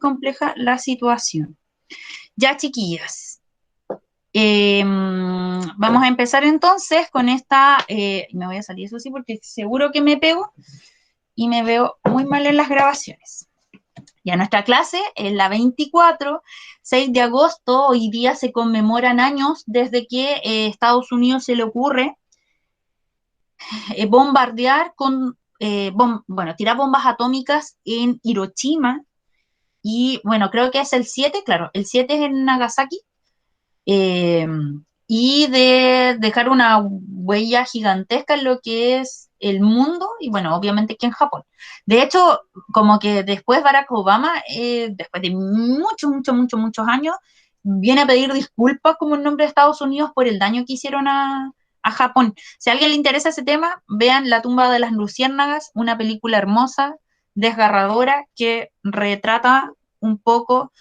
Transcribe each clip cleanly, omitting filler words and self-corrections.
compleja la situación. Ya, chiquillas, vamos a empezar entonces con esta, me voy a salir eso sí porque seguro que me pego y me veo muy mal en las grabaciones. Ya nuestra clase es la 24, 6 de agosto, hoy día se conmemoran años desde que Estados Unidos se le ocurre bombardear con, bueno, tirar bombas atómicas en Hiroshima y bueno, creo que es el 7, claro, el 7 es en Nagasaki, eh, y de dejar una huella gigantesca en lo que es el mundo y bueno, obviamente aquí en Japón. De hecho, como que después Barack Obama, después de muchos años, viene a pedir disculpas como en nombre de Estados Unidos por el daño que hicieron a Japón. Si a alguien le interesa ese tema, vean La tumba de las luciérnagas, una película hermosa, desgarradora, que retrata un poco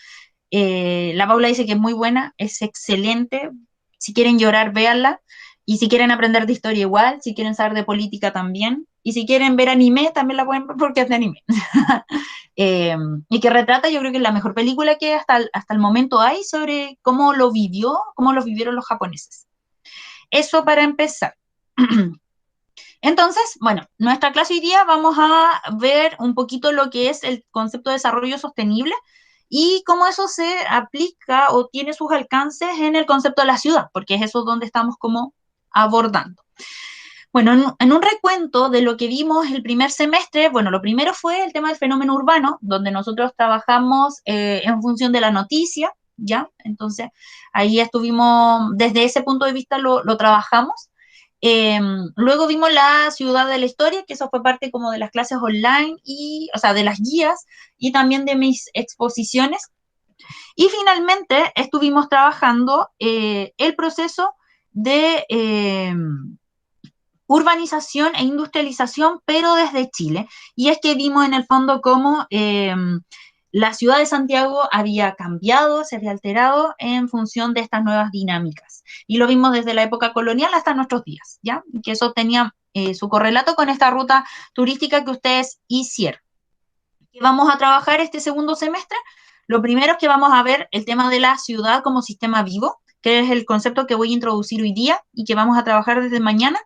la Paula dice que es muy buena, es excelente. Si quieren llorar, véanla. Y si quieren aprender de historia igual, si quieren saber de política también. Y si quieren ver anime, también la pueden ver porque es de anime. Y que retrata, yo creo que es la mejor película que hasta el momento hay sobre cómo lo vivió, cómo lo vivieron los japoneses. Eso para empezar. Entonces, bueno, nuestra clase hoy día vamos a ver un poquito lo que es el concepto de desarrollo sostenible y cómo eso se aplica o tiene sus alcances en el concepto de la ciudad, porque es eso donde estamos como abordando. Bueno, en un recuento de lo que vimos el primer semestre, bueno, lo primero fue el tema del fenómeno urbano, donde nosotros trabajamos en función de la noticia, ¿ya? Entonces, ahí estuvimos, desde ese punto de vista lo trabajamos. Luego vimos la ciudad de la historia, que eso fue parte como de las clases online, y, o sea, de las guías y también de mis exposiciones. Y finalmente estuvimos trabajando el proceso de urbanización e industrialización, pero desde Chile. Y es que vimos en el fondo cómo la ciudad de Santiago había cambiado, se había alterado en función de estas nuevas dinámicas. Y lo vimos desde la época colonial hasta nuestros días, ¿ya? Que eso tenía su correlato con esta ruta turística que ustedes hicieron. ¿Qué vamos a trabajar este segundo semestre? Lo primero es que vamos a ver el tema de la ciudad como sistema vivo, que es el concepto que voy a introducir hoy día y que vamos a trabajar desde mañana.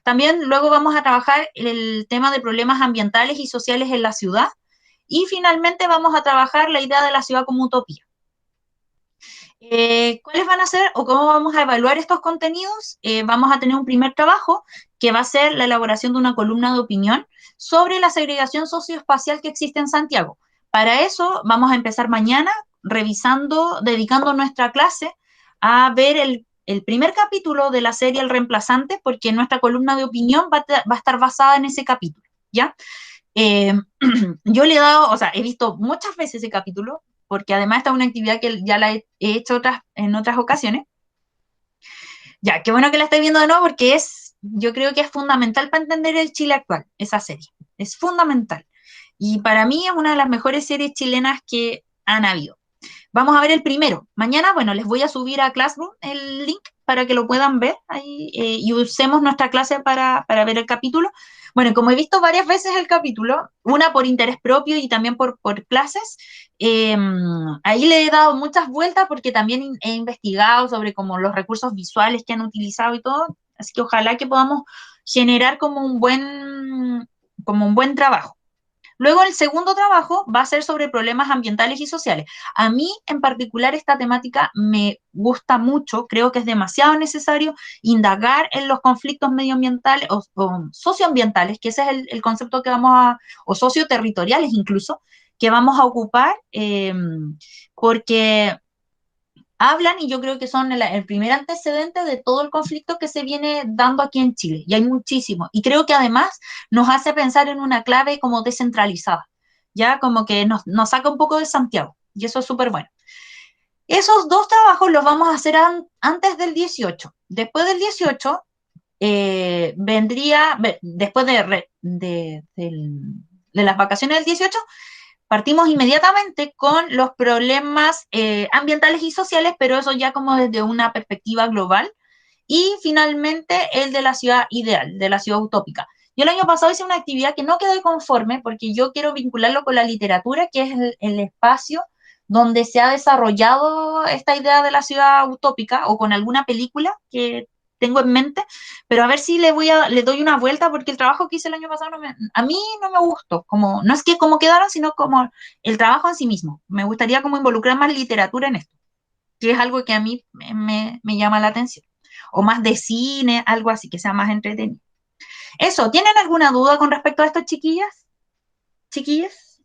También luego vamos a trabajar el tema de problemas ambientales y sociales en la ciudad. Y finalmente vamos a trabajar la idea de la ciudad como utopía. ¿Cuáles van a ser o cómo vamos a evaluar estos contenidos? Vamos a tener un primer trabajo que va a ser la elaboración de una columna de opinión sobre la segregación socioespacial que existe en Santiago. Para eso vamos a empezar mañana revisando, dedicando nuestra clase a ver el primer capítulo de la serie El Reemplazante, porque nuestra columna de opinión va a estar basada en ese capítulo, ¿ya? Eh, yo le he dado, o sea, he visto muchas veces ese capítulo, porque además esta es una actividad que ya la he hecho en otras ocasiones. Ya, qué bueno que la estoy viendo de nuevo porque yo creo que es fundamental para entender el Chile actual, esa serie. Es fundamental. Y para mí es una de las mejores series chilenas que han habido. Vamos a ver el primero. Mañana, bueno, les voy a subir a Classroom el link para que lo puedan ver ahí, y usemos nuestra clase para ver el capítulo. Bueno, como he visto varias veces el capítulo, una por interés propio y también por clases, eh, ahí le he dado muchas vueltas porque también he investigado sobre como los recursos visuales que han utilizado y todo, así que ojalá que podamos generar como un buen trabajo. Luego el segundo trabajo va a ser sobre problemas ambientales y sociales. A mí en particular esta temática me gusta mucho, creo que es demasiado necesario indagar en los conflictos medioambientales o socioambientales, que ese es el concepto que o socioterritoriales incluso, que vamos a ocupar, porque hablan y yo creo que son el primer antecedente de todo el conflicto que se viene dando aquí en Chile, y hay muchísimo. Y creo que además nos hace pensar en una clave como descentralizada, ya como que nos saca un poco de Santiago, y eso es súper bueno. Esos dos trabajos los vamos a hacer antes del 18. Después del 18 vendría, después de las vacaciones del 18, partimos inmediatamente con los problemas ambientales y sociales, pero eso ya como desde una perspectiva global. Y finalmente el de la ciudad ideal, de la ciudad utópica. Yo el año pasado hice una actividad que no quedé conforme porque yo quiero vincularlo con la literatura, que es el espacio donde se ha desarrollado esta idea de la ciudad utópica o con alguna película que tengo en mente, pero a ver si le doy una vuelta porque el trabajo que hice el año pasado a mí no me gustó, como, no es que como quedaron, sino como el trabajo en sí mismo. Me gustaría como involucrar más literatura en esto, que es algo que a mí me llama la atención. O más de cine, algo así, que sea más entretenido. Eso, ¿tienen alguna duda con respecto a esto, chiquillas? Chiquillas,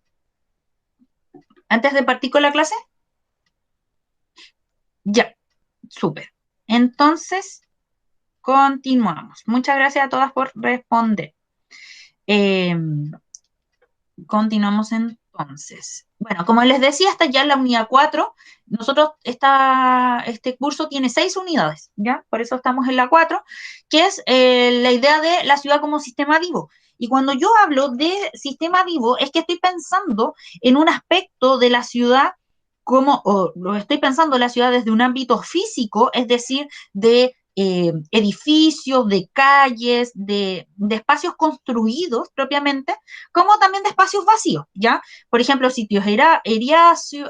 antes de partir con la clase. Ya, súper. Entonces, continuamos. Muchas gracias a todas por responder. Eh, Continuamos entonces. Bueno, como les decía, esta ya es la unidad 4. Nosotros, este curso tiene 6 unidades, ¿ya? Por eso estamos en la 4, que es la idea de la ciudad como sistema vivo. Y cuando yo hablo de sistema vivo, es que estoy pensando en un aspecto de la ciudad como, o lo estoy pensando la ciudad desde un ámbito físico, es decir, de edificios, de calles, de espacios construidos propiamente, como también de espacios vacíos, ¿ya? Por ejemplo, sitios eriazos,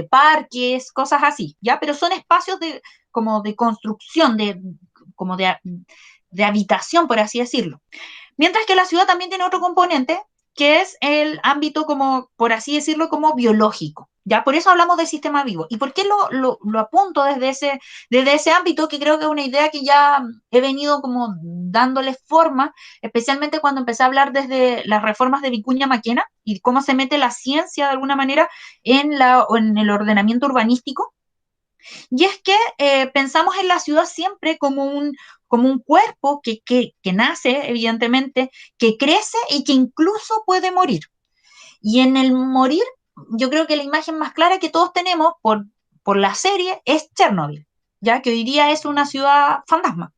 parques, cosas así, ¿ya? Pero son espacios como de construcción, como de habitación, por así decirlo. Mientras que la ciudad también tiene otro componente, que es el ámbito como, por así decirlo, como biológico. ¿Ya? Por eso hablamos de sistema vivo. ¿Y por qué lo apunto desde ese ámbito? Que creo que es una idea que ya he venido como dándole forma, especialmente cuando empecé a hablar desde las reformas de Vicuña Maquena y cómo se mete la ciencia de alguna manera en el ordenamiento urbanístico. Y es que pensamos en la ciudad siempre como un cuerpo que nace, evidentemente, que crece y que incluso puede morir. Y en el morir, yo creo que la imagen más clara que todos tenemos por la serie es Chernobyl, ya que hoy día es una ciudad fantasma,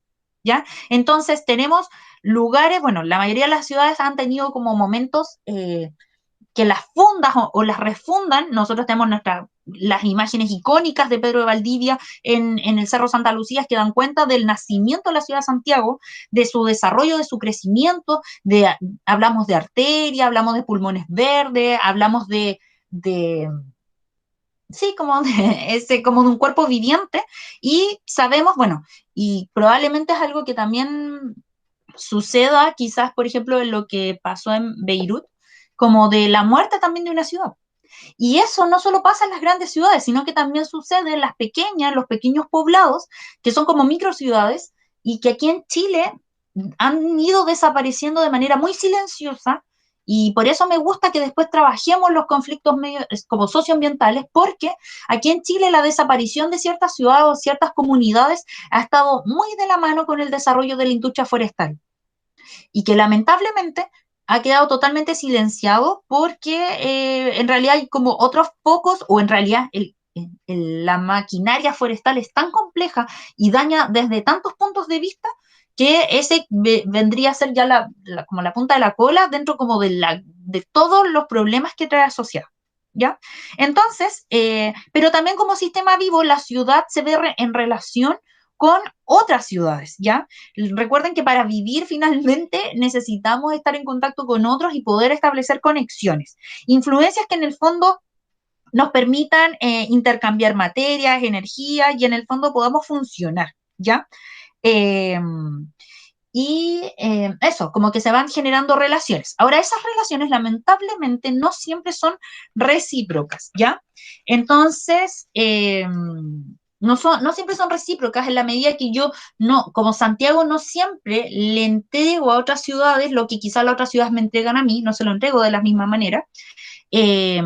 ¿ya? Entonces tenemos lugares, bueno, la mayoría de las ciudades han tenido como momentos que las fundan o las refundan. Nosotros tenemos las imágenes icónicas de Pedro de Valdivia en el Cerro Santa Lucía que dan cuenta del nacimiento de la ciudad de Santiago, de su desarrollo, de su crecimiento, hablamos de arteria, hablamos de pulmones verdes, hablamos de sí, como de un cuerpo viviente y sabemos, bueno, y probablemente es algo que también suceda quizás, por ejemplo, en lo que pasó en Beirut, como de la muerte también de una ciudad. Y eso no solo pasa en las grandes ciudades, sino que también sucede en las pequeñas, los pequeños poblados, que son como microciudades, y que aquí en Chile han ido desapareciendo de manera muy silenciosa, y por eso me gusta que después trabajemos los conflictos como socioambientales, porque aquí en Chile la desaparición de ciertas ciudades o ciertas comunidades ha estado muy de la mano con el desarrollo de la industria forestal y que lamentablemente ha quedado totalmente silenciado porque en realidad hay como otros focos o en realidad la maquinaria forestal es tan compleja y daña desde tantos puntos de vista que ese vendría a ser ya como la punta de la cola dentro como de todos los problemas que trae asociado. ¿Ya? Entonces, pero también como sistema vivo, la ciudad se ve en relación con otras ciudades, ¿ya? Recuerden que para vivir finalmente necesitamos estar en contacto con otros y poder establecer conexiones. Influencias que en el fondo nos permitan intercambiar materias, energía y en el fondo podamos funcionar, ¿ya? Eh, eso, como que se van generando relaciones. Ahora, esas relaciones lamentablemente no siempre son recíprocas, ¿ya? Entonces, no siempre son recíprocas en la medida que yo no, como Santiago, no siempre le entrego a otras ciudades lo que quizás las otras ciudades me entregan a mí, no se lo entrego de la misma manera. Eh,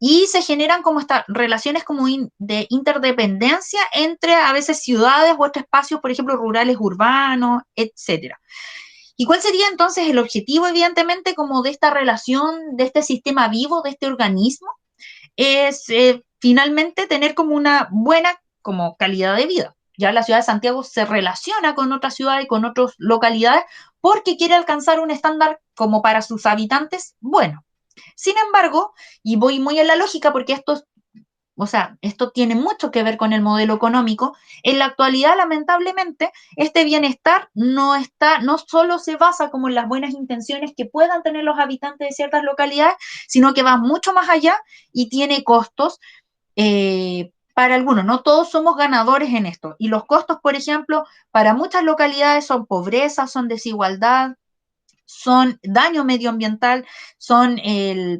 y se generan como estas relaciones como de interdependencia entre a veces ciudades u otros espacios, por ejemplo, rurales, urbanos, etcétera. ¿Y cuál sería entonces el objetivo, evidentemente, como de esta relación, de este sistema vivo, de este organismo? Es finalmente tener como una buena como calidad de vida. Ya la ciudad de Santiago se relaciona con otras ciudades y con otras localidades porque quiere alcanzar un estándar como para sus habitantes bueno. Sin embargo, y voy muy en la lógica porque esto es o sea, esto tiene mucho que ver con el modelo económico. En la actualidad, lamentablemente, este bienestar no solo se basa como en las buenas intenciones que puedan tener los habitantes de ciertas localidades, sino que va mucho más allá y tiene costos para algunos. No todos somos ganadores en esto. Y los costos, por ejemplo, para muchas localidades son pobreza, son desigualdad, son daño medioambiental, son,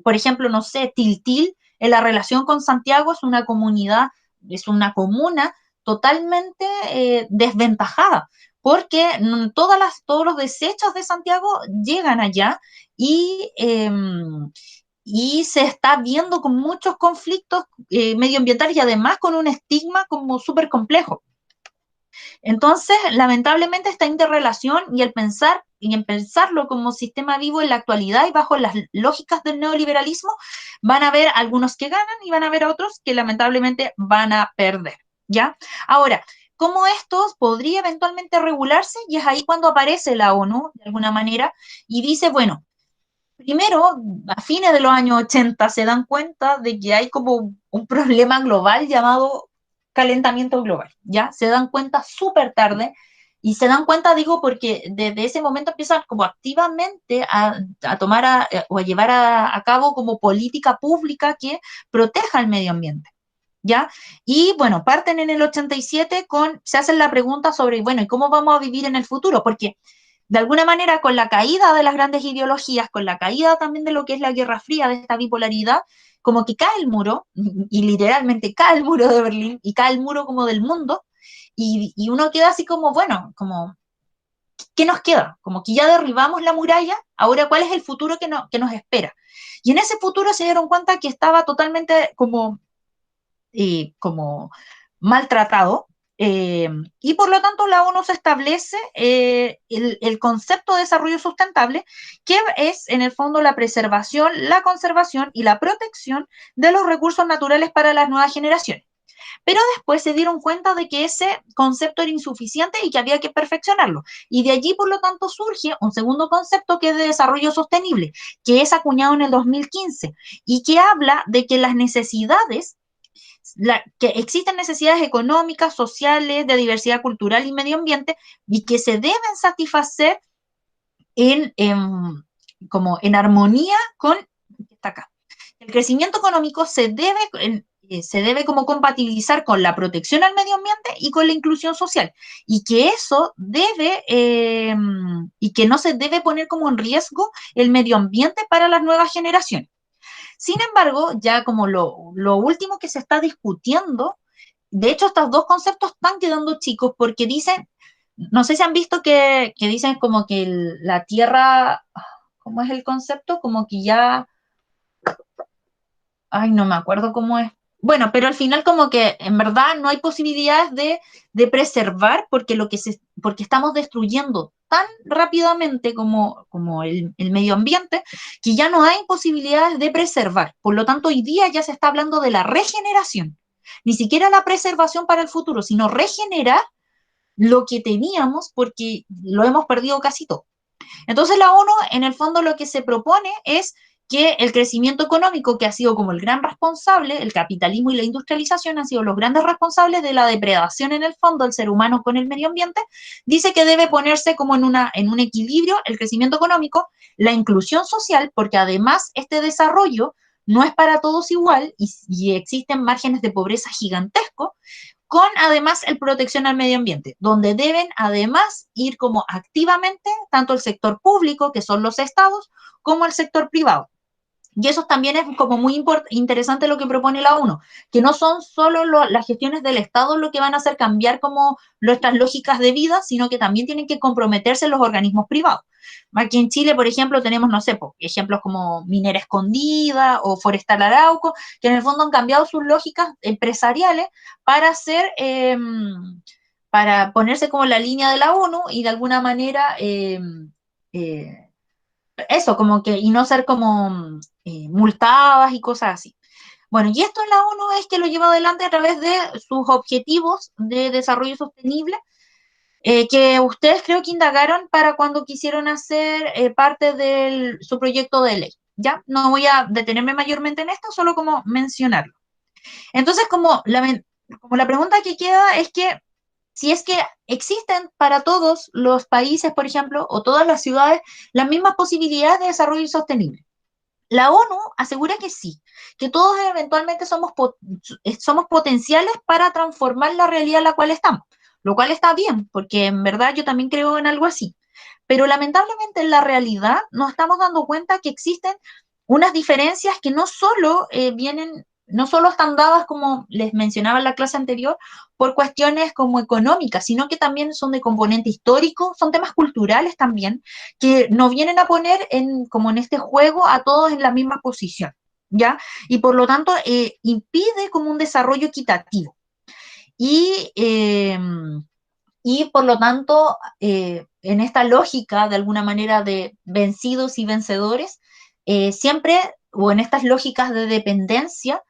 por ejemplo, no sé, Tiltil, en la relación con Santiago es una comunidad, es una comuna totalmente desventajada, porque todos los desechos de Santiago llegan allá y, y se está viendo con muchos conflictos medioambientales y además con un estigma como súper complejo. Entonces, lamentablemente, esta interrelación y el pensar y en pensarlo como sistema vivo en la actualidad y bajo las lógicas del neoliberalismo, van a haber algunos que ganan y van a haber otros que lamentablemente van a perder, ¿ya? Ahora, ¿cómo esto podría eventualmente regularse? Y es ahí cuando aparece la ONU, de alguna manera, y dice, bueno, primero, a fines de los años 80 se dan cuenta de que hay como un problema global llamado calentamiento global, ¿ya? Se dan cuenta súper tarde y se dan cuenta, digo, porque desde ese momento empiezan como activamente a tomar o a llevar a cabo como política pública que proteja el medio ambiente. ¿Ya? Y bueno, parten en el 87 se hacen la pregunta sobre, bueno, ¿y cómo vamos a vivir en el futuro? Porque de alguna manera, con la caída de las grandes ideologías, con la caída también de lo que es la Guerra Fría, de esta bipolaridad, como que cae el muro, y literalmente cae el muro de Berlín, y cae el muro como del mundo, y uno queda así como, bueno, como, ¿qué nos queda? Como que ya derribamos la muralla, ahora ¿cuál es el futuro que nos espera? Y en ese futuro se dieron cuenta que estaba totalmente como maltratado, y por lo tanto la ONU se establece el concepto de desarrollo sustentable, que es en el fondo la preservación, la conservación y la protección de los recursos naturales para las nuevas generaciones. Pero después se dieron cuenta de que ese concepto era insuficiente y que había que perfeccionarlo. Y de allí, por lo tanto, surge un segundo concepto que es de desarrollo sostenible, que es acuñado en el 2015 y que habla de que las necesidades que existen necesidades económicas, sociales, de diversidad cultural y medio ambiente, y que se deben satisfacer como en armonía con está acá. El crecimiento económico se debe como compatibilizar con la protección al medio ambiente y con la inclusión social, y que eso y que no se debe poner como en riesgo el medio ambiente para las nuevas generaciones. Sin embargo, ya como lo último que se está discutiendo, de hecho estos dos conceptos están quedando chicos porque dicen, no sé si han visto que dicen como que la Tierra, ¿cómo es el concepto? Como que ya, ay, no me acuerdo cómo es. Bueno, pero al final como que en verdad no hay posibilidades de preservar porque estamos destruyendo tan rápidamente como el medio ambiente que ya no hay posibilidades de preservar. Por lo tanto, hoy día ya se está hablando de la regeneración. Ni siquiera la preservación para el futuro, sino regenerar lo que teníamos porque lo hemos perdido casi todo. Entonces la ONU, en el fondo, lo que se propone es que el crecimiento económico, que ha sido como el gran responsable, el capitalismo y la industrialización han sido los grandes responsables de la depredación en el fondo del ser humano con el medio ambiente, dice que debe ponerse como en un equilibrio el crecimiento económico, la inclusión social, porque además este desarrollo no es para todos igual y existen márgenes de pobreza gigantescos, con además el protección al medio ambiente, donde deben además ir como activamente tanto el sector público, que son los estados, como el sector privado. Y eso también es como muy interesante lo que propone la ONU, que no son solo las gestiones del Estado lo que van a hacer cambiar como nuestras lógicas de vida, sino que también tienen que comprometerse los organismos privados. Aquí en Chile, por ejemplo, tenemos, no sé, ejemplos como Minera Escondida o Forestal Arauco, que en el fondo han cambiado sus lógicas empresariales para hacer, para ponerse como en la línea de la ONU y de alguna manera eso, como que, y no ser como multadas y cosas así. Bueno, y esto en la ONU es que lo lleva adelante a través de sus objetivos de desarrollo sostenible, que ustedes creo que indagaron para cuando quisieron hacer parte de su proyecto de ley. Ya, no voy a detenerme mayormente en esto, solo como mencionarlo. Entonces, como la pregunta que queda es que si es que existen para todos los países, por ejemplo, o todas las ciudades, las mismas posibilidades de desarrollo sostenible. La ONU asegura que sí, que todos eventualmente somos potenciales para transformar la realidad en la cual estamos, lo cual está bien, porque en verdad yo también creo en algo así. Pero lamentablemente en la realidad nos estamos dando cuenta que existen unas diferencias que no solo están dadas, como les mencionaba en la clase anterior, por cuestiones como económicas, sino que también son de componente histórico, son temas culturales también, que nos vienen a poner como en este juego a todos en la misma posición, ¿ya? Y por lo tanto impide como un desarrollo equitativo. Y por lo tanto, en esta lógica, de alguna manera, de vencidos y vencedores, siempre, o en estas lógicas de dependencia,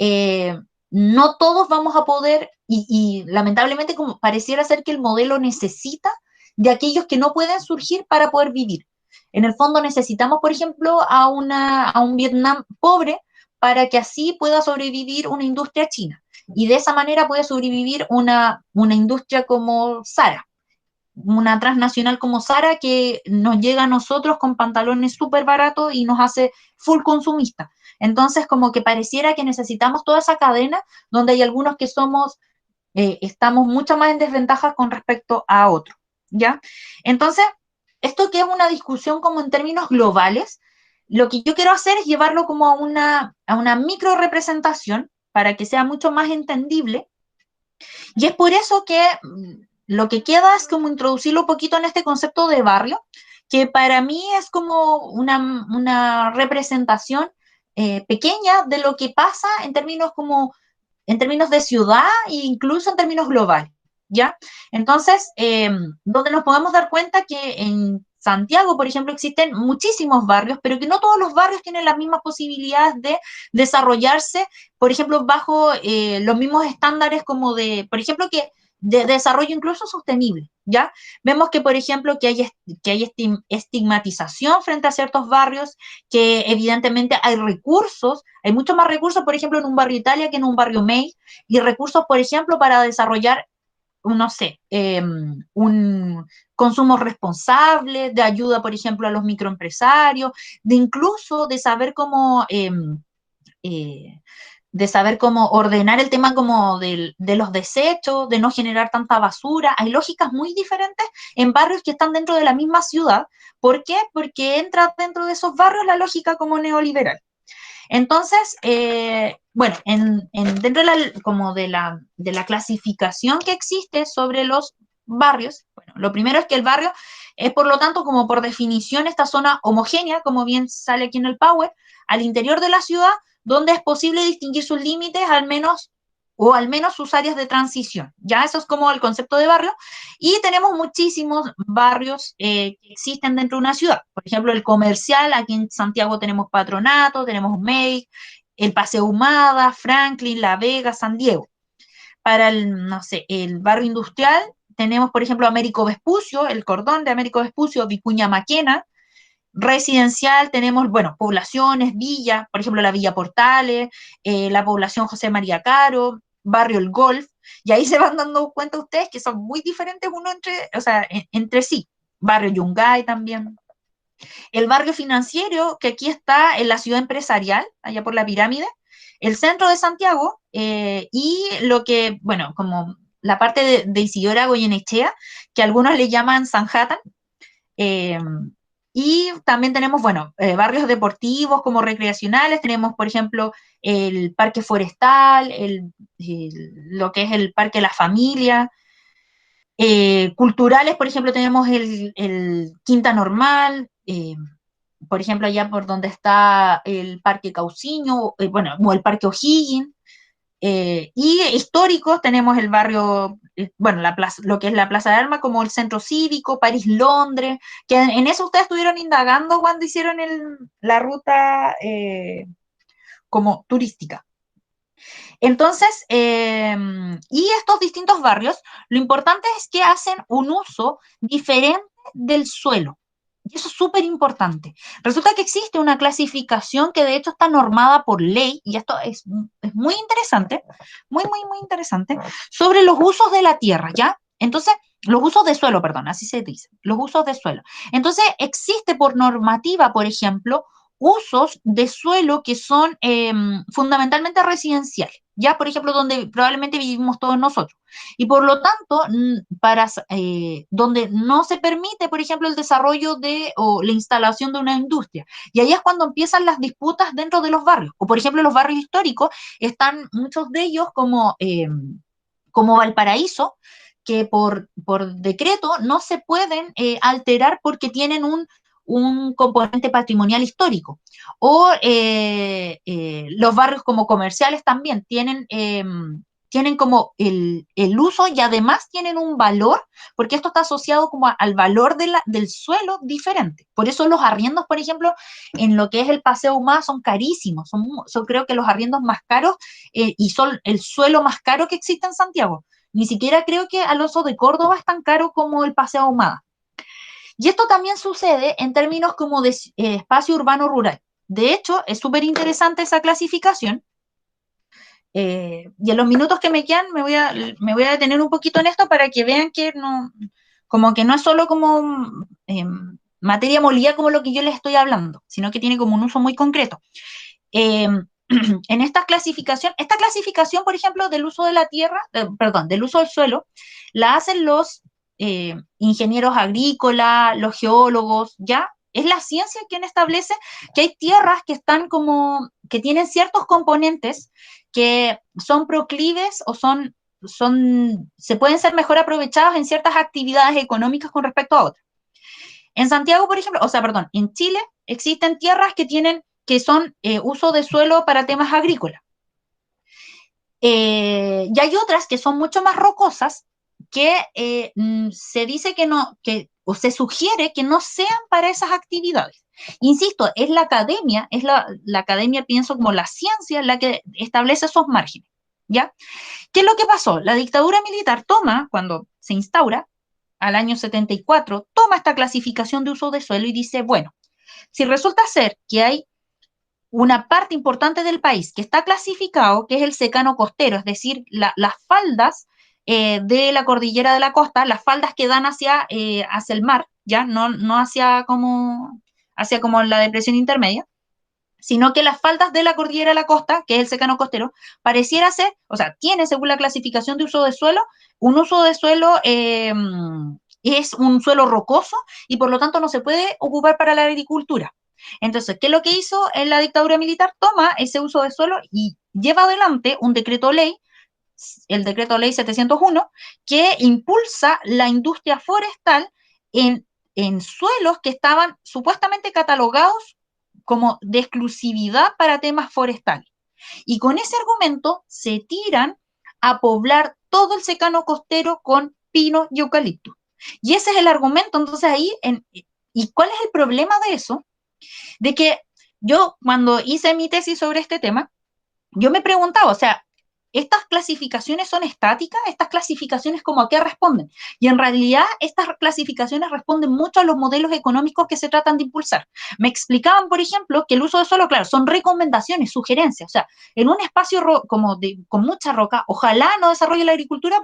eh, no todos vamos a poder, y lamentablemente como pareciera ser que el modelo necesita de aquellos que no pueden surgir para poder vivir. En el fondo necesitamos, por ejemplo, a un Vietnam pobre para que así pueda sobrevivir una industria china y de esa manera puede sobrevivir una industria como Zara, una transnacional como Zara que nos llega a nosotros con pantalones súper baratos y nos hace full consumista. Entonces, como que pareciera que necesitamos toda esa cadena donde hay algunos que estamos mucho más en desventaja con respecto a otros, ¿ya? Entonces, esto que es una discusión como en términos globales, lo que yo quiero hacer es llevarlo como a una micro representación para que sea mucho más entendible. Y es por eso que lo que queda es como introducirlo un poquito en este concepto de barrio, que para mí es como una representación pequeña de lo que pasa en términos de ciudad e incluso en términos globales, ¿ya? Entonces, donde nos podemos dar cuenta que en Santiago, por ejemplo, existen muchísimos barrios, pero que no todos los barrios tienen las mismas posibilidades de desarrollarse, por ejemplo, bajo los mismos estándares como por ejemplo, de desarrollo incluso sostenible, ¿ya? Vemos que, por ejemplo, que hay estigmatización frente a ciertos barrios, que evidentemente hay recursos, hay mucho más recursos, por ejemplo, en un barrio Italia que en un barrio May, y recursos, por ejemplo, para desarrollar, no sé, un consumo responsable, de ayuda, por ejemplo, a los microempresarios, de incluso eh, de saber cómo ordenar el tema como de los desechos, de no generar tanta basura. Hay lógicas muy diferentes en barrios que están dentro de la misma ciudad. ¿Por qué? Porque entra dentro de esos barrios la lógica como neoliberal. Entonces, bueno, dentro como de la clasificación que existe sobre los barrios, bueno, lo primero es que el barrio es, por lo tanto, como por definición, esta zona homogénea, como bien sale aquí en el Power, al interior de la ciudad, donde es posible distinguir sus límites, al menos sus áreas de transición. Ya eso es como el concepto de barrio. Y tenemos muchísimos barrios que existen dentro de una ciudad. Por ejemplo, el comercial, aquí en Santiago tenemos Patronato, tenemos May, el Paseo Humada, Franklin, La Vega, San Diego. Para no sé, el barrio industrial tenemos, por ejemplo, Américo Vespucio, el cordón de Américo Vespucio, Vicuña Maquena. Residencial tenemos, bueno, poblaciones, villas, por ejemplo, la Villa Portales, la población José María Caro, barrio El Golf, y ahí se van dando cuenta ustedes que son muy diferentes uno o sea, entre sí. Barrio Yungay también. El barrio financiero, que aquí está en la ciudad empresarial, allá por la pirámide, el centro de Santiago, y lo que, bueno, como la parte de Isidora Goyenechea, que algunos le llaman Sanhattan, eh, y también tenemos, bueno, barrios deportivos como recreacionales, tenemos, por ejemplo, el Parque Forestal, lo que es el Parque La Familia. Culturales, por ejemplo, tenemos el Quinta Normal, por ejemplo, allá por donde está el Parque Cauciño, bueno, o el Parque O'Higgins. Y históricos tenemos el barrio, bueno, lo que es la Plaza de Armas, como el Centro Cívico, París-Londres, que en eso ustedes estuvieron indagando cuando hicieron la ruta como turística. Entonces, y estos distintos barrios, lo importante es que hacen un uso diferente del suelo, Y eso es súper importante. Resulta que existe una clasificación que de hecho está normada por ley, y esto es muy interesante, muy interesante, sobre los usos de la tierra, ¿ya? Entonces, los usos de suelo, perdón, así se dice, los usos de suelo. Entonces, existe por normativa, por ejemplo, usos de suelo que son fundamentalmente residenciales, ya, por ejemplo, donde probablemente vivimos todos nosotros. Y por lo tanto, donde no se permite, por ejemplo, el desarrollo de o la instalación de una industria. Y ahí es cuando empiezan las disputas dentro de los barrios. O, por ejemplo, los barrios históricos están muchos de ellos como Valparaíso, que por decreto no se pueden alterar porque tienen un componente patrimonial histórico. O los barrios como comerciales también tienen como el uso y además tienen un valor, porque esto está asociado como al valor del suelo diferente. Por eso los arriendos, por ejemplo, en lo que es el Paseo Humada son carísimos, son creo que los arriendos más caros y son el suelo más caro que existe en Santiago. Ni siquiera creo que Alonso de Córdoba es tan caro como el Paseo Ahumada. Y esto también sucede en términos como de espacio urbano rural. De hecho, es súper interesante esa clasificación. Y en los minutos que me quedan me voy a detener un poquito en esto para que vean que no, como que no es solo como materia molida como lo que yo les estoy hablando, sino que tiene como un uso muy concreto. Eh, en esta clasificación, por ejemplo, del uso de la tierra, perdón, del uso del suelo, la hacen los ingenieros agrícolas, los geólogos, ¿ya? Es la ciencia quien establece que hay tierras que están como, que tienen ciertos componentes que son proclives o se pueden ser mejor aprovechados en ciertas actividades económicas con respecto a otras. En Santiago, por ejemplo, o sea, perdón, en Chile existen tierras que son uso de suelo para temas agrícolas. Y hay otras que son mucho más rocosas que se dice que no, o se sugiere que no sean para esas actividades. Insisto, es la academia, la academia, pienso, como la ciencia, la que establece esos márgenes, ¿ya? ¿Qué es lo que pasó? La dictadura militar cuando se instaura, al año 74, toma esta clasificación de uso de suelo y dice, bueno, si resulta ser que hay una parte importante del país que está clasificado, que es el secano costero, es decir, las faldas de la cordillera de la costa, las faldas que dan hacia el mar, ya no hacia como la depresión intermedia, sino que las faldas de la cordillera de la costa, que es el secano costero, pareciera ser, o sea, tiene según la clasificación de uso de suelo, un uso de suelo es un suelo rocoso y por lo tanto no se puede ocupar para la agricultura. Entonces, ¿qué es lo que hizo en la dictadura militar? Toma ese uso de suelo y lleva adelante un decreto ley, el decreto ley 701, que impulsa la industria forestal en suelos que estaban supuestamente catalogados como de exclusividad para temas forestales. Y con ese argumento se tiran a poblar todo el secano costero con pino y eucalipto. Y ese es el argumento. Entonces ¿y cuál es el problema de eso? De que yo cuando hice mi tesis sobre este tema, yo me preguntaba, o sea, ¿estas clasificaciones son estáticas? ¿Estas clasificaciones como a qué responden? Y en realidad estas clasificaciones responden mucho a los modelos económicos que se tratan de impulsar. Me explicaban, por ejemplo, que el uso de suelo, claro, son recomendaciones, sugerencias. O sea, en un espacio con mucha roca, ojalá no desarrolle la agricultura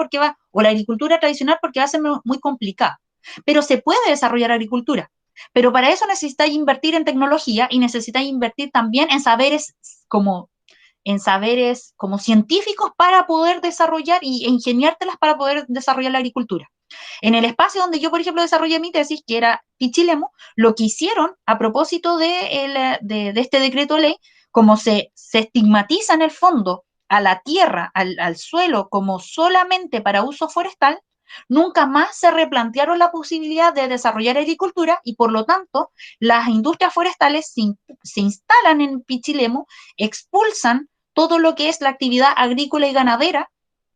o la agricultura tradicional porque va a ser muy complicada. Pero se puede desarrollar agricultura. Pero para eso necesitáis invertir en tecnología y necesitáis invertir también en saberes como científicos para poder desarrollar y ingeniártelas para poder desarrollar la agricultura. En el espacio donde yo, por ejemplo, desarrollé mi tesis, que era Pichilemu, lo que hicieron a propósito de este decreto ley, como se estigmatiza en el fondo a la tierra, al suelo, como solamente para uso forestal, nunca más se replantearon la posibilidad de desarrollar agricultura y por lo tanto las industrias forestales se instalan en Pichilemu, expulsan todo lo que es la actividad agrícola y ganadera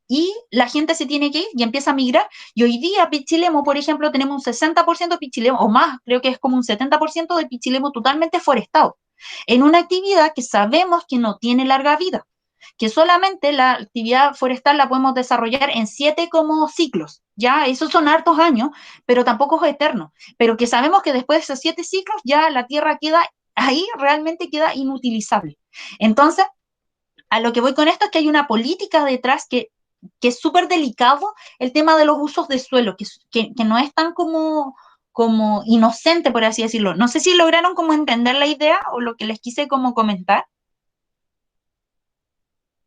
y la gente se tiene que ir y empieza a migrar. Y hoy día Pichilemu, por ejemplo, tenemos un 60% de Pichilemu, o más, creo que es como un 70% de Pichilemu totalmente forestado, en una actividad que sabemos que no tiene larga vida. que solamente la actividad forestal la podemos desarrollar en 7 como ciclos, ya, esos son hartos años, pero tampoco es eterno, pero que sabemos que después de esos 7 ciclos ya la tierra queda ahí, realmente queda inutilizable. Entonces, a lo que voy con esto es que hay una política detrás que es súper delicado el tema de los usos de suelo, que no es tan como inocente, por así decirlo. No sé si lograron como entender la idea o lo que les quise como comentar,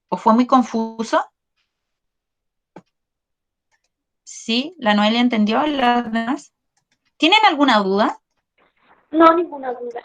o fue muy confuso. Sí, la Noelia entendió, las demás. ¿Tienen alguna duda? No, ninguna duda.